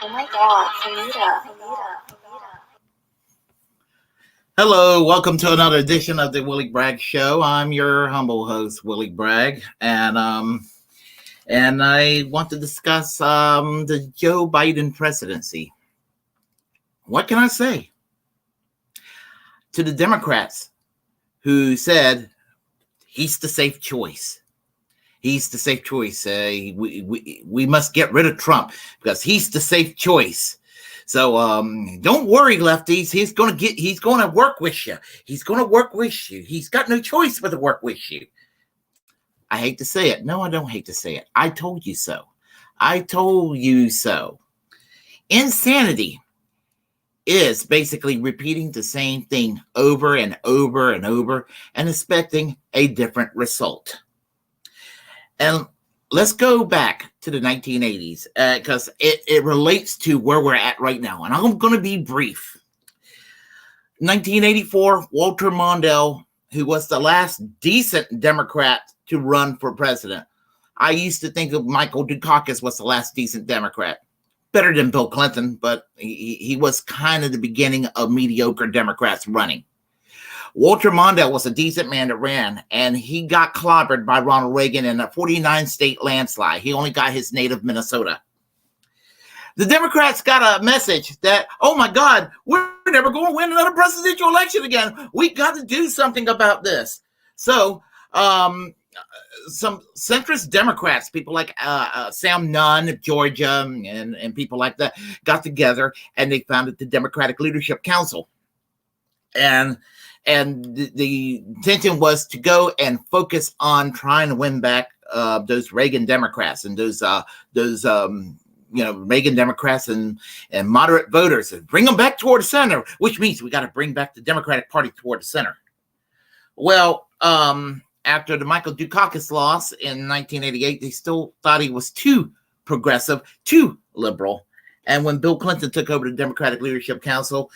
Oh my God, Anita. Hello, welcome to another edition of the Willie Bragg Show. I'm your humble host, Willie Bragg, and I want to discuss the Joe Biden presidency. What can I say to the Democrats who said he's the safe choice? He's the safe choice. We must get rid of Trump because he's the safe choice. So don't worry, lefties. He's going to work with you. He's going to work with you. He's got no choice but to work with you. I hate to say it. No, I don't hate to say it. I told you so. I told you so. Insanity is basically repeating the same thing over and over and over and expecting a different result. And let's go back to the 1980s because it relates to where we're at right now. And I'm going to be brief. 1984, Walter Mondale, who was the last decent Democrat to run for president. I used to think of Michael Dukakis was the last decent Democrat. Better than Bill Clinton, but he was kind of the beginning of mediocre Democrats running. Walter Mondale was a decent man that ran, and he got clobbered by Ronald Reagan in a 49-state landslide. He only got his native Minnesota. The Democrats got a message that, oh my God, we're never going to win another presidential election again. We got to do something about this. So some centrist Democrats, people like Sam Nunn of Georgia and people like that, got together and they founded the Democratic Leadership Council. And the intention was to go and focus on trying to win back those Reagan Democrats and those Reagan Democrats and moderate voters and bring them back toward the center, which means we got to bring back the Democratic Party toward the center. Well, after the Michael Dukakis loss in 1988, they still thought he was too progressive, too liberal. And when Bill Clinton took over the Democratic Leadership Council,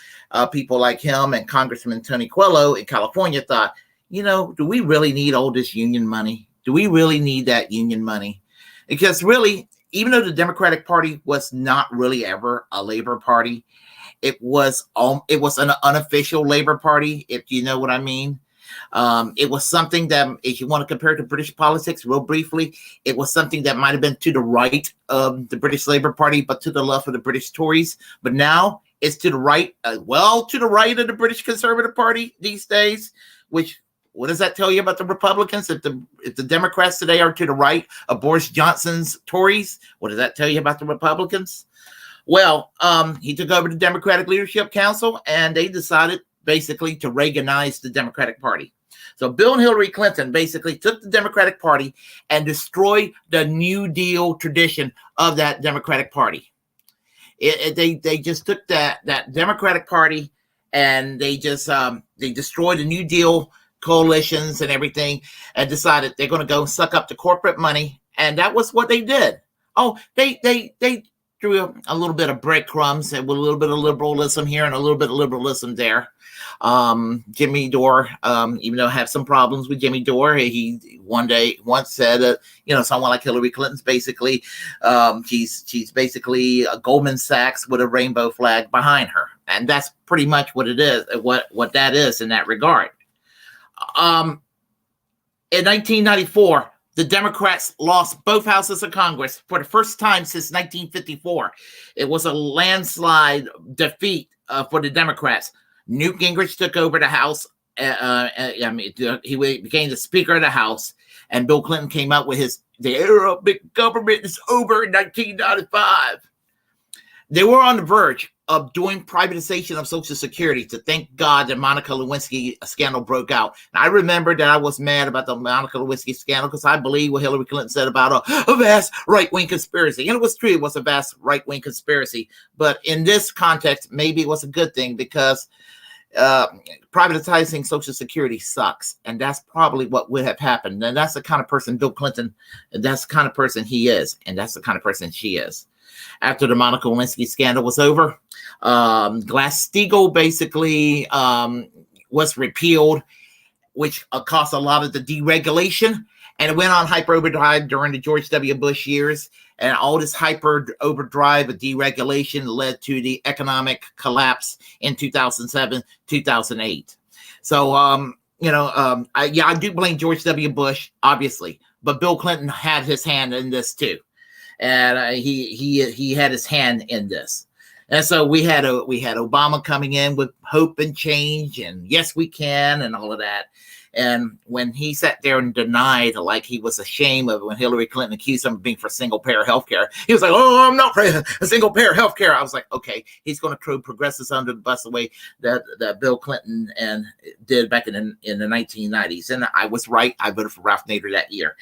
people like him and Congressman Tony Coelho in California thought, do we really need all this union money? Do we really need that union money? Because really, even though the Democratic Party was not really ever a labor party, it was an unofficial labor party, if you know what I mean. It was something that, if you want to compare it to British politics real briefly, it was something that might have been to the right of the British Labour Party, but to the left of the British Tories. But now it's to the right, to the right of the British Conservative Party these days, which, what does that tell you about the Republicans? If the Democrats today are to the right of Boris Johnson's Tories, what does that tell you about the Republicans? Well, he took over the Democratic Leadership Council, and they decided basically to Reaganize the Democratic Party. So Bill and Hillary Clinton basically took the Democratic Party and destroyed the New Deal tradition of that Democratic Party. They just took that Democratic Party and they just they destroyed the New Deal coalitions and everything and decided they're going to go suck up the corporate money, and that was what they did. Oh, they threw a little bit of breadcrumbs and with a little bit of liberalism here and a little bit of liberalism there. Jimmy Dore, even though I have some problems with Jimmy Dore, he once said that, someone like Hillary Clinton's basically, she's basically a Goldman Sachs with a rainbow flag behind her. And that's pretty much what it is, what that is in that regard. In 1994, the Democrats lost both houses of Congress for the first time since 1954. It was a landslide defeat for the Democrats. Newt Gingrich took over the House. He became the Speaker of the House, and Bill Clinton came out with the era of big government is over in 1995. They were on the verge of doing privatization of Social Security. To thank God that Monica Lewinsky scandal broke out. And I remember that I was mad about the Monica Lewinsky scandal because I believe what Hillary Clinton said about a vast right-wing conspiracy. And it was true. It was a vast right-wing conspiracy. But in this context, maybe it was a good thing because privatizing Social Security sucks. And that's probably what would have happened. And that's the kind of person Bill Clinton, that's the kind of person he is. And that's the kind of person she is. After the Monica Lewinsky scandal was over, Glass-Steagall basically was repealed, which caused a lot of the deregulation. And it went on hyper overdrive during the George W. Bush years. And all this hyper overdrive of deregulation led to the economic collapse in 2007, 2008. So, I do blame George W. Bush, obviously, but Bill Clinton had his hand in this too. And he had his hand in this. And so we had Obama coming in with hope and change and yes, we can and all of that. And when he sat there and denied, like he was ashamed of when Hillary Clinton accused him of being for single payer health care, he was like, oh, I'm not for a single payer health care. I was like, okay, he's going to throw progressives under the bus the way that Bill Clinton did back in the 1990s. And I was right. I voted for Ralph Nader that year.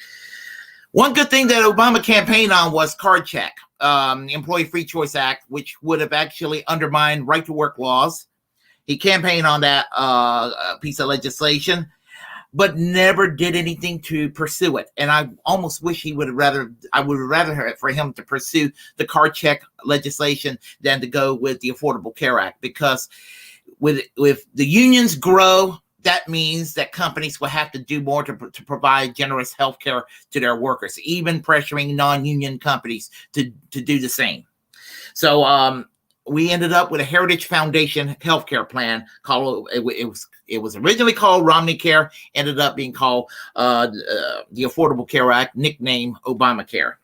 One good thing that Obama campaigned on was card check, the Employee Free Choice Act, which would have actually undermined right to work laws. He campaigned on that piece of legislation, but never did anything to pursue it. And I almost wish I would rather for him to pursue the card check legislation than to go with the Affordable Care Act, because with the unions grow, that means that companies will have to do more to provide generous health care to their workers, even pressuring non-union companies to do the same. So we ended up with a Heritage Foundation healthcare plan called, it was originally called Romney Care, ended up being called the Affordable Care Act, nicknamed Obamacare.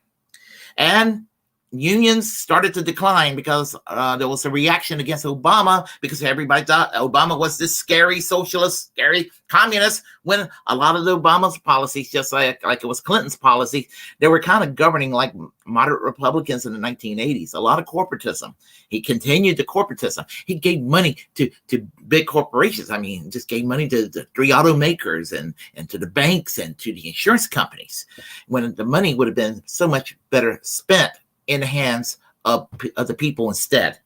And unions started to decline because there was a reaction against Obama because everybody thought Obama was this scary socialist, scary communist, when a lot of the Obama's policies, just like it was Clinton's policy, they were kind of governing like moderate Republicans in the 1980s. A lot of corporatism. He continued the corporatism. He gave money to big corporations. I mean, just gave money to the 3 automakers and to the banks and to the insurance companies, when the money would have been so much better spent in the hands of the people instead.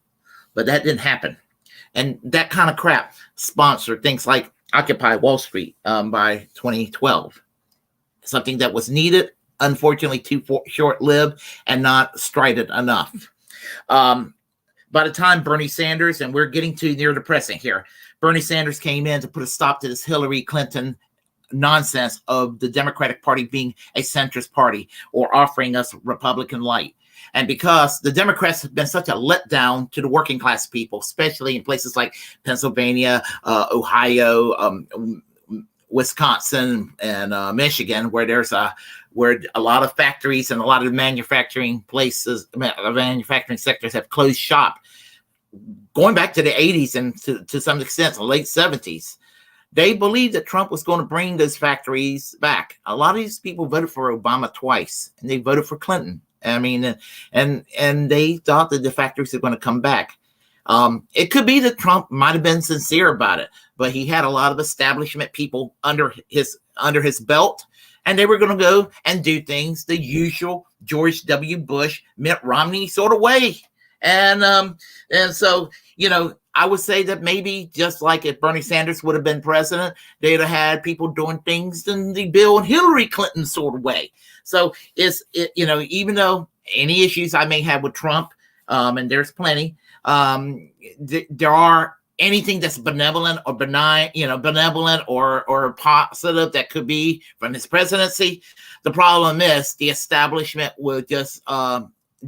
But that didn't happen. And that kind of crap sponsored things like Occupy Wall Street by 2012. Something that was needed, unfortunately too short-lived and not strident enough. By the time Bernie Sanders, and we're getting to near the pressing here, Bernie Sanders came in to put a stop to this Hillary Clinton nonsense of the Democratic Party being a centrist party or offering us Republican light. And because the Democrats have been such a letdown to the working class people, especially in places like Pennsylvania, Ohio, Wisconsin, and Michigan, where there's where a lot of factories and a lot of manufacturing sectors have closed shop, going back to the 80s and to some extent the late 70s. They believed that Trump was going to bring those factories back. A lot of these people voted for Obama twice, and they voted for Clinton. I mean, and they thought that the factories are going to come back. It could be that Trump might have been sincere about it, but he had a lot of establishment people under his belt, and they were going to go and do things the usual George W. Bush, Mitt Romney sort of way. And so, I would say that maybe just like if Bernie Sanders would have been president, they'd have had people doing things in the Bill and Hillary Clinton sort of way. So even though any issues I may have with Trump, and there's plenty, there are anything that's benevolent or benign, benevolent or positive that could be from his presidency. The problem is the establishment will just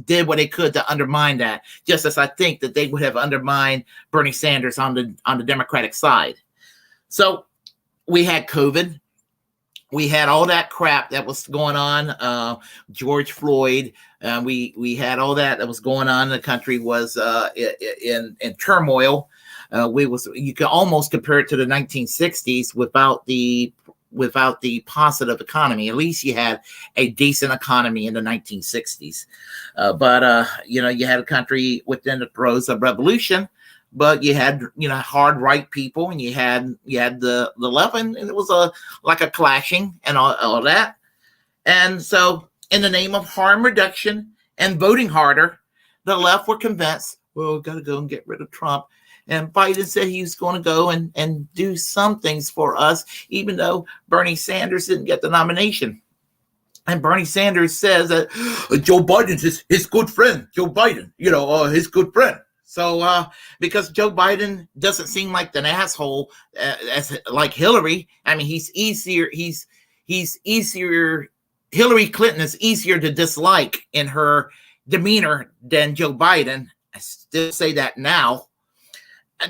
did what they could to undermine that, just as I think that they would have undermined Bernie Sanders on the Democratic side. So we had COVID. We had all that crap that was going on. George Floyd. We had all that was going on. The country was in turmoil. You could almost compare it to the 1960s without the positive economy. At least you had a decent economy in the 1960s. But you had a country within the throes of revolution, but you had, hard right people, and you had the left, and it was like a clashing and all that. And so in the name of harm reduction and voting harder, the left were convinced, well, we've got to go and get rid of Trump. And Biden said he was going to go and do some things for us, even though Bernie Sanders didn't get the nomination. And Bernie Sanders says that Joe Biden's his good friend, Joe Biden, his good friend. So because Joe Biden doesn't seem like an asshole as like Hillary. I mean, he's easier. He's easier. Hillary Clinton is easier to dislike in her demeanor than Joe Biden. I still say that now.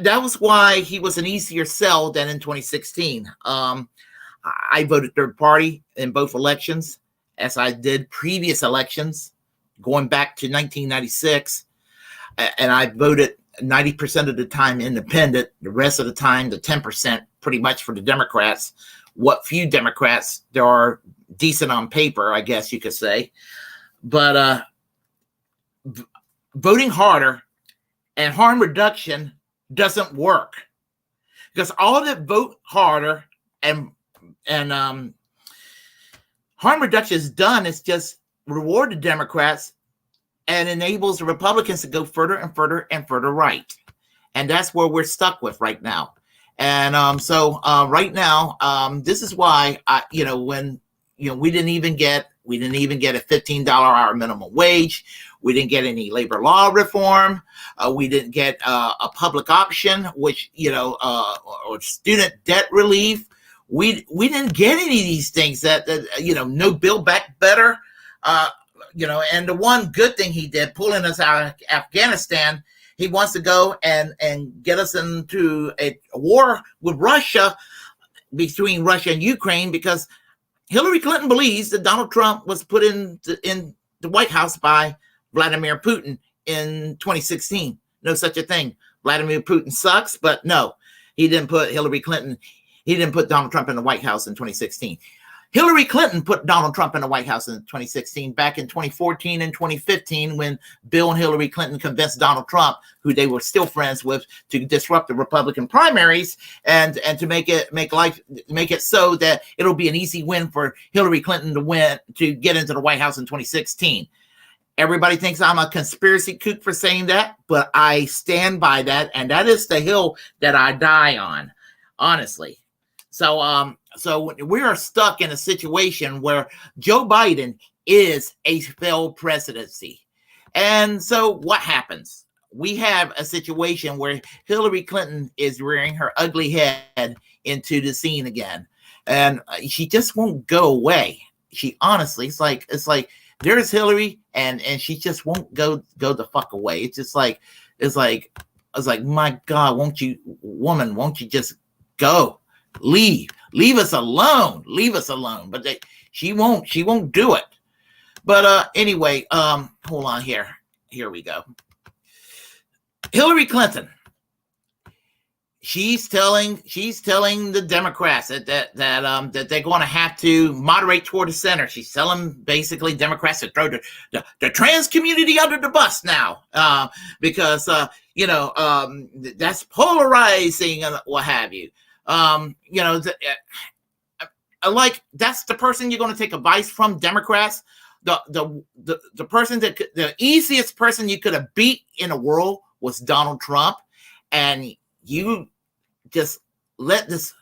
That was why he was an easier sell than in 2016. I voted third party in both elections, as I did previous elections, going back to 1996. And I voted 90% of the time independent. The rest of the time, the 10%, pretty much for the Democrats. What few Democrats there are decent on paper, I guess you could say. But voting harder and harm reduction doesn't work, because all that vote harder and harm reduction is done is just reward the Democrats and enables the Republicans to go further and further and further right. And that's where we're stuck with right now. And so right now, this is why when we didn't even get a $15 hour minimum wage. We didn't get any labor law reform. We didn't get a public option, which or student debt relief. We didn't get any of these things that no Build Back Better. And the one good thing he did, pulling us out of Afghanistan, he wants to go and get us into a war with Russia, between Russia and Ukraine, because Hillary Clinton believes that Donald Trump was put in the White House by Vladimir Putin in 2016. No such a thing. Vladimir Putin sucks, but no, he didn't put Donald Trump in the White House in 2016. Hillary Clinton put Donald Trump in the White House in 2016, back in 2014 and 2015, when Bill and Hillary Clinton convinced Donald Trump, who they were still friends with, to disrupt the Republican primaries and to make it so that it'll be an easy win for Hillary Clinton to get into the White House in 2016. Everybody thinks I'm a conspiracy kook for saying that, but I stand by that, and that is the hill that I die on, honestly. So we are stuck in a situation where Joe Biden is a failed presidency. And so what happens? We have a situation where Hillary Clinton is rearing her ugly head into the scene again. And she just won't go away. She honestly, it's like there's Hillary and she just won't go the fuck away. It's like, my God, won't you just go? Leave us alone. But she won't do it. But anyway, hold on here we go. Hillary Clinton, she's telling the Democrats that they're going to have to moderate toward the center. She's telling basically Democrats to throw the trans community under the bus now, because that's polarizing and what have you. Like that's the person you're going to take advice from, Democrats. the person the easiest person you could have beat in the world was Donald Trump, and you just let this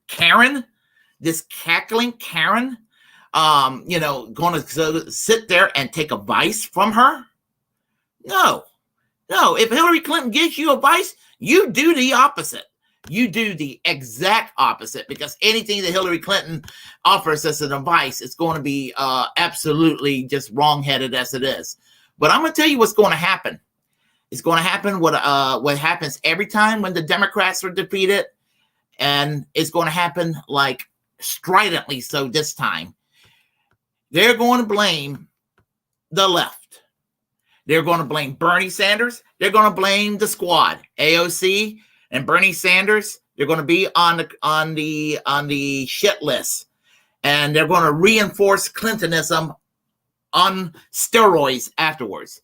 Karen, this cackling Karen, going to sit there and take advice from her? No. If Hillary Clinton gives you advice, you do the opposite. You do the exact opposite, because anything that Hillary Clinton offers as an advice is going to be absolutely just wrong-headed as it is. But I'm going to tell you what's going to happen. It's going to happen what happens every time when the Democrats are defeated, and it's going to happen like stridently so this time. They're going to blame the left. They're going to blame Bernie Sanders. They're going to blame the squad, AOC and Bernie Sanders. They're going to be on the shit list, and they're going to reinforce Clintonism on steroids afterwards.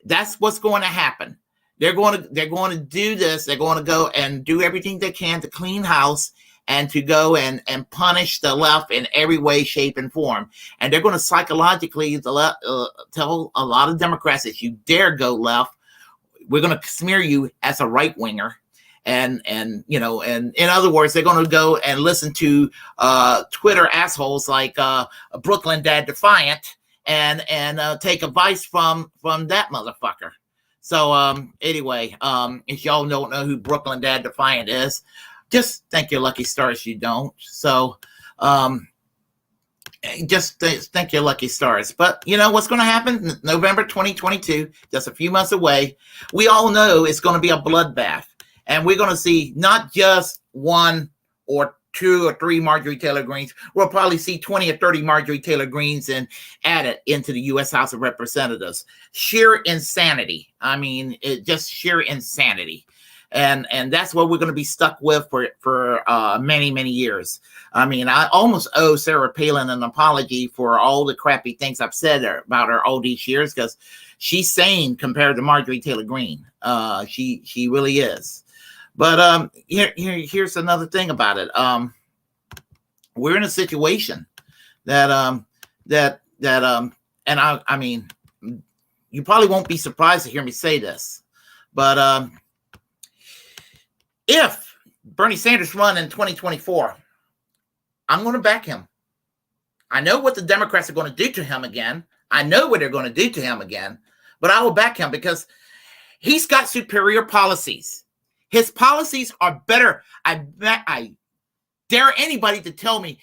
That's what's going to happen. They're going to do this. They're going to go and do everything they can to clean house and to go and punish the left in every way, shape, and form. And they're going to psychologically tell a lot of Democrats, if you dare go left, we're going to smear you as a right winger. And in other words, they're going to go and listen to Twitter assholes like Brooklyn Dad Defiant and take advice from that motherfucker. So anyway, if y'all don't know who Brooklyn Dad Defiant is, just thank your lucky stars you don't. So just thank your lucky stars. But you know what's going to happen? November 2022, just a few months away. We all know it's going to be a bloodbath. And we're going to see not just one or two or three Marjorie Taylor Greens. We'll probably see 20 or 30 Marjorie Taylor Greens and added into the U.S. House of Representatives. Sheer insanity. I mean, just sheer insanity. And that's what we're going to be stuck with for many, many years. I mean, I almost owe Sarah Palin an apology for all the crappy things I've said about her all these years, because she's sane compared to Marjorie Taylor Greene. She really is. But here's another thing about it. We're in a situation that and I mean, you probably won't be surprised to hear me say this, but if Bernie Sanders run in 2024, I'm going to back him. I know what the Democrats are going to do to him again. I know what they're going to do to him again, but I will back him because he's got superior policies. His policies are better. I dare anybody to tell me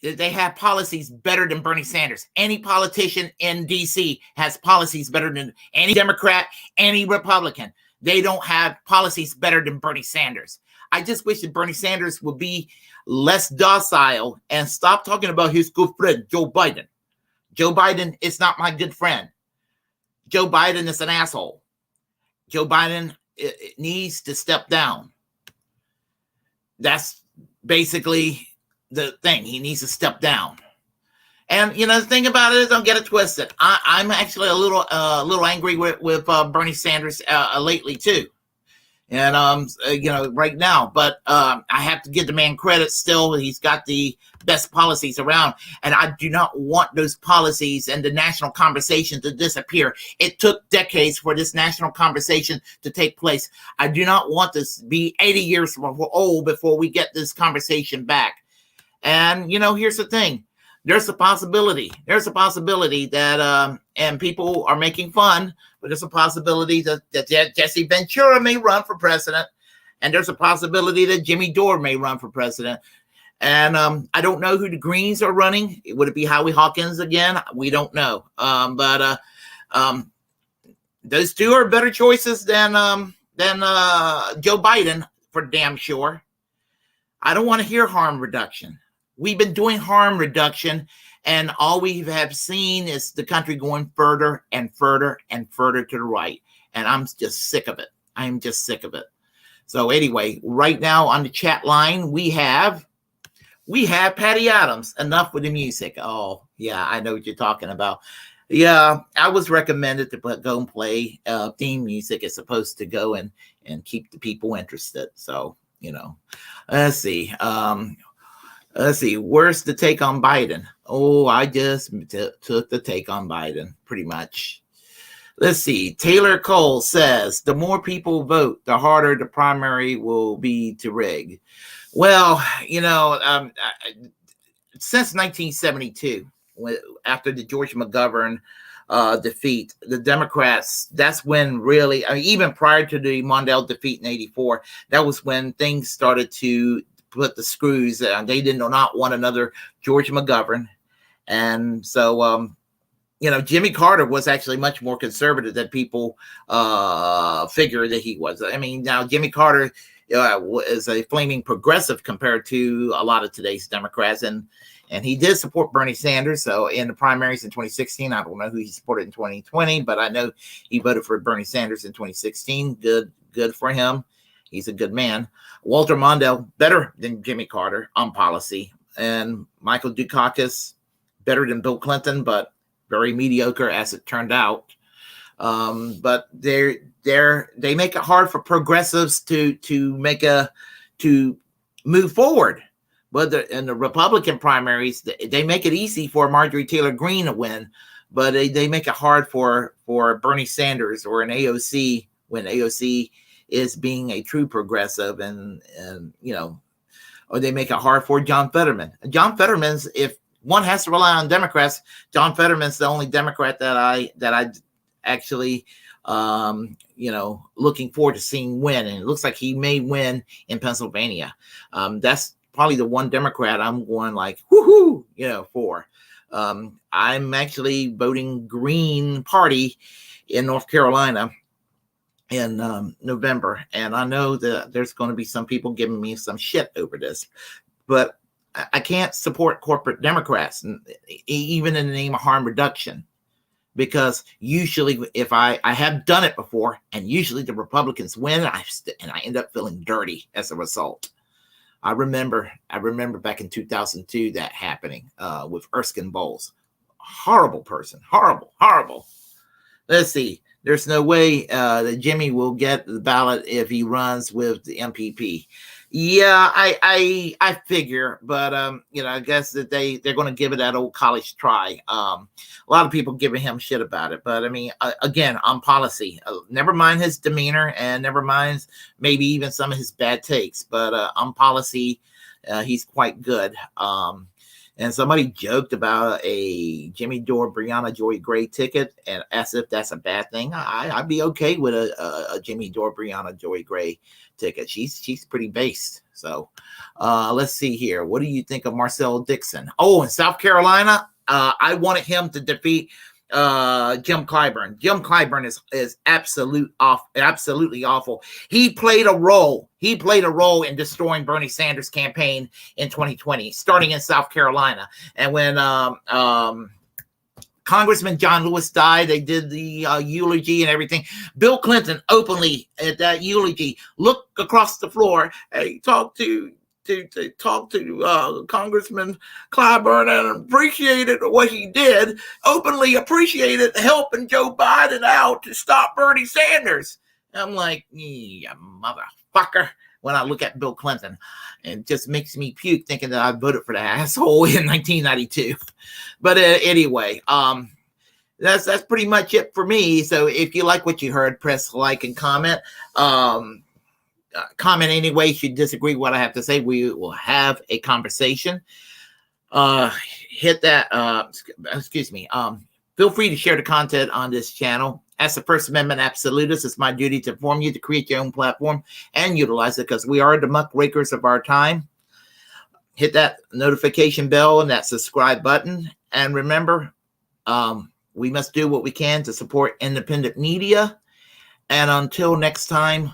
that they have policies better than Bernie Sanders. Any politician in D.C. has policies better than any Democrat, any Republican. They don't have policies better than Bernie Sanders. I just wish that Bernie Sanders would be less docile and stop talking about his good friend, Joe Biden. Joe Biden is not my good friend. Joe Biden is an asshole. Joe Biden needs to step down. That's basically the thing. He needs to step down. And the thing about it is, don't get it twisted. I'm actually a little angry with Bernie Sanders lately too, and right now. But I have to give the man credit. Still, he's got the best policies around, and I do not want those policies and the national conversation to disappear. It took decades for this national conversation to take place. I do not want this to be 80 years old before we get this conversation back. And here's the thing. There's a possibility that, and people are making fun, but there's a possibility that Jesse Ventura may run for president, and there's a possibility that Jimmy Dore may run for president. And I don't know who the Greens are running. Would it be Howie Hawkins again? We don't know. But those two are better choices than Joe Biden, for damn sure. I don't want to hear harm reduction. We've been doing harm reduction, and all we have seen is the country going further and further and further to the right. And I'm just sick of it. I'm just sick of it. So anyway, right now on the chat line, we have Patty Adams. Enough with the music. Oh, yeah, I know what you're talking about. Yeah, I was recommended to go and play theme music. It's supposed to go and keep the people interested. So, let's see. Let's see. Where's the take on Biden? Oh, I just took the take on Biden, pretty much. Let's see. Taylor Cole says the more people vote, the harder the primary will be to rig. Well, since 1972, after the George McGovern defeat, the Democrats, that's when really, even prior to the Mondale defeat in 84, that was when things started to put the screws. They did not want another George McGovern. And so, Jimmy Carter was actually much more conservative than people figure that he was. I mean, now Jimmy Carter is a flaming progressive compared to a lot of today's Democrats. And he did support Bernie Sanders. So in the primaries in 2016, I don't know who he supported in 2020, but I know he voted for Bernie Sanders in 2016. Good for him. He's a good man. Walter Mondale, better than Jimmy Carter on policy. And Michael Dukakis, better than Bill Clinton, but very mediocre as it turned out. But they make it hard for progressives to move forward. But in the Republican primaries, they make it easy for Marjorie Taylor Greene to win, but they make it hard for Bernie Sanders or an AOC when AOC is being a true progressive, and or they make it hard for John Fetterman. John Fetterman's, if one has to rely on Democrats, John Fetterman's the only Democrat that I actually looking forward to seeing win, and it looks like he may win in Pennsylvania. That's probably the one Democrat I'm going like woohoo, for. I'm actually voting Green Party in North Carolina in November, and I know that there's going to be some people giving me some shit over this, but I can't support corporate Democrats, even in the name of harm reduction, because usually, if I have done it before, and usually the Republicans win, and I end up feeling dirty as a result. I remember back in 2002 that happening with Erskine Bowles. Horrible person, horrible. Let's see. There's no way that Jimmy will get the ballot if he runs with the MPP. Yeah, I figure, but I guess that they're going to give it that old college try. A lot of people giving him shit about it, but I mean, again, on policy, never mind his demeanor, and never mind maybe even some of his bad takes, but on policy, he's quite good. And somebody joked about a Jimmy Dore, Breonna Joy Gray ticket, and as if that's a bad thing. I'd be okay with a Jimmy Dore, Breonna Joy Gray ticket. She's pretty based. So let's see here. What do you think of Marcel Dixon? Oh, in South Carolina, I wanted him to defeat Jim Clyburn. Jim Clyburn is absolutely awful. He played a role in destroying Bernie Sanders' campaign in 2020, starting in South Carolina. And when Congressman John Lewis died, they did the eulogy and everything. Bill Clinton openly at that eulogy looked across the floor and talked to Congressman Clyburn and appreciated what he did, openly appreciated helping Joe Biden out to stop Bernie Sanders. I'm like, yeah, motherfucker. When I look at Bill Clinton, it just makes me puke thinking that I voted for that asshole in 1992. But anyway, that's pretty much it for me. So if you like what you heard, press like and comment. Comment anyway. If you disagree with what I have to say, we will have a conversation. Hit that. Excuse me. Feel free to share the content on this channel. As the First Amendment absolutist, it's my duty to inform you to create your own platform and utilize it, because we are the muckrakers of our time. Hit that notification bell and that subscribe button. And remember, we must do what we can to support independent media. And until next time,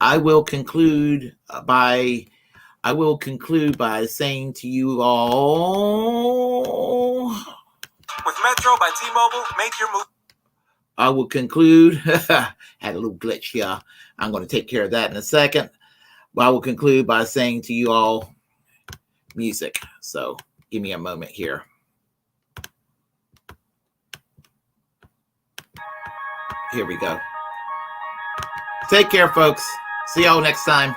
I will conclude by saying to you all, with Metro by T-Mobile, make your move. I will conclude. Had a little glitch here. I'm going to take care of that in a second. But I will conclude by saying to you all, music. So give me a moment here. Here we go. Take care, folks. See y'all next time.